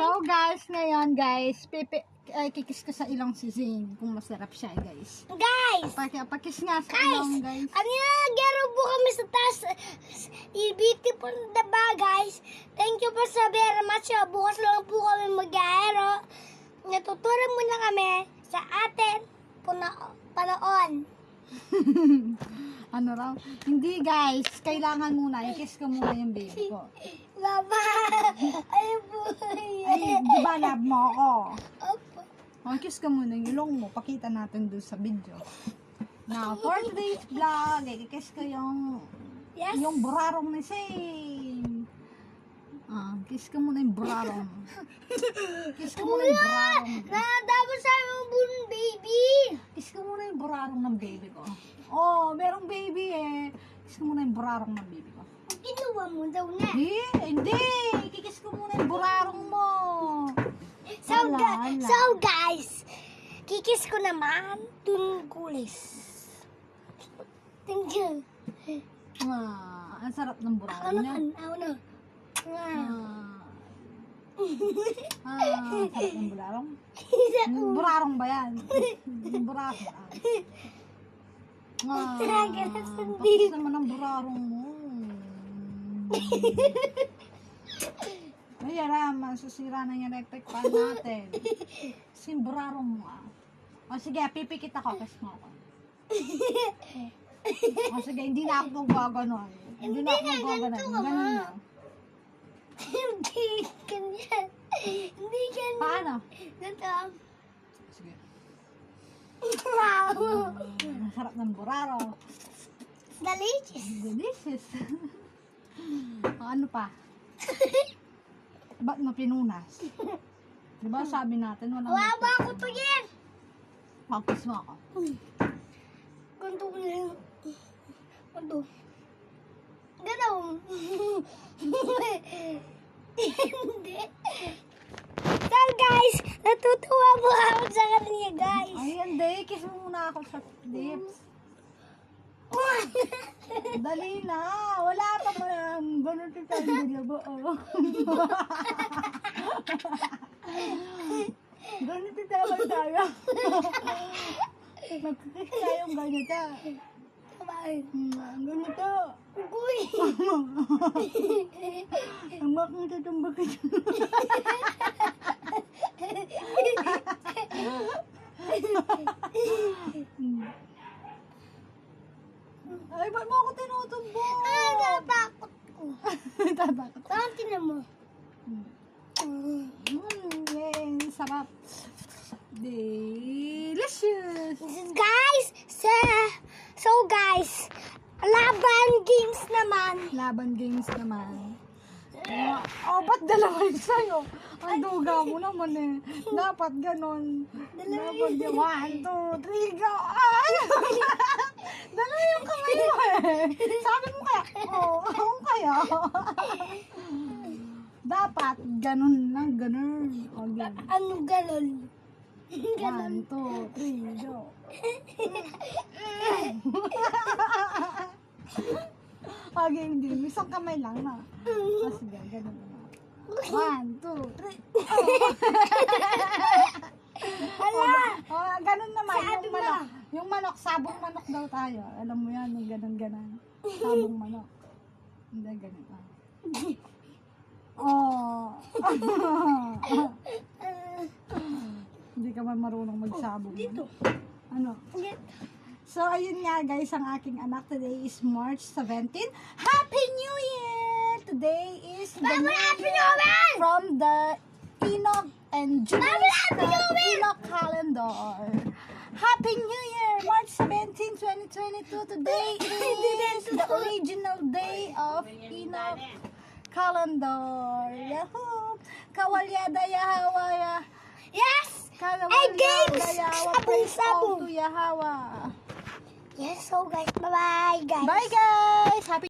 So guys, ngayon guys, kikis ko sa ilong si Zane kung masarap siya guys. Guys! Pakis nga sa ilong guys. Ano yung garo po kami sa taas? Beautiful na ba guys? Thank you po sa very much. Bukas lang po kami mag-aero. Natuturo muna kami sa atin panoon. Ano raw? Hindi guys, kailangan muna, i-kiss ko muna yung baby ko. Baba! Ay po! Ay, di ba love mo ako? Opo. Kiss ka muna yung ilong mo, pakita natin doon sa video. Now, for today's vlog, i-kiss ko yung burarong ni Shane. Kiss ka muna yung burarong. Kiss ka muna yung burarong. Nadabo sa yung bunong baby! Kiss ka muna yung burarong ng baby ko. Oh, merong baby eh. Kiss ka muna yung burarong ng baby ko. Ginawa mo daw na. Hindi. Kikis ko muna yung burarong mo. So guys, kikis ko naman tungkulis. Thank you. Ang sarap ng burarong niya. Ano? Sarap ng burarong. Burarong ba yan? Burarong. Pakis naman ang burarong mo. Ayan masusira na yung electric fan natin. Simburarong mo sige, pipikit ako, kiss mo ako. Sige, hindi na ako magaganon. Hindi na ako magaganon. Ganun na. Hindi ganyan. Hindi ganyan. Paano? Ganito. Sige. Wow. Ang sarap ng buraro. Delicious. Delicious. Ano pa? Ba't mo pinunas? Diba sabi natin walang... Wala ba ako to yan? Kiss mo ako. Ganito ko na lang. Ganito. Ganun. Hindi. So guys, natutuwa po ako sa kanya guys. Ay, hindi. Kiss mo muna ako sa lips. Dali na. Wala pa mo yan. Ganun ito tayo. Ganun ito tayo. Magkakis tayong ganito. Ganito. Uy. Ang makita itong bakit. Ay, ba't mo ako tinutumbo? Natakot ko. Tatakot. Saan tinan mo? Sarap. Delicious. Guys, so guys, laban games naman. Laban games naman. Ba't dalawa yun sa'yo? Ang duga mo naman eh. Dapat ganon. Dapat yun. 1, 2, 3, go! Ay! Dalawa yung kamay mo eh. Sabi mo kaya, ako kaya. Dapat ganon lang, ganon. Ano galon? 1, 2, 3, go! Okay, hindi. Isang kamay lang na. Sige, ganun na. 1, 2, 3. Hala! Ganun naman. Sabi Yung manok. Yung manok, sabong manok daw tayo. Alam mo yan, yung ganun-ganan. Sabong manok. Hindi, ganun. Hindi ka ba marunong magsabong? Dito. Ano? So, ayun nga guys, ang aking anak. Today is March 17. Happy New Year! Today is the New Year from the Enoch and Julista Enoch calendar. Happy New Year! March 17, 2022. Today is the original day of Enoch calendar. Yahoo! Kawalyada Yahawaya. Yes! Kawalyada games! Yahawa. Praise Sabong! all to Yahawa. Yes, so guys, bye-bye guys. Bye guys! Happy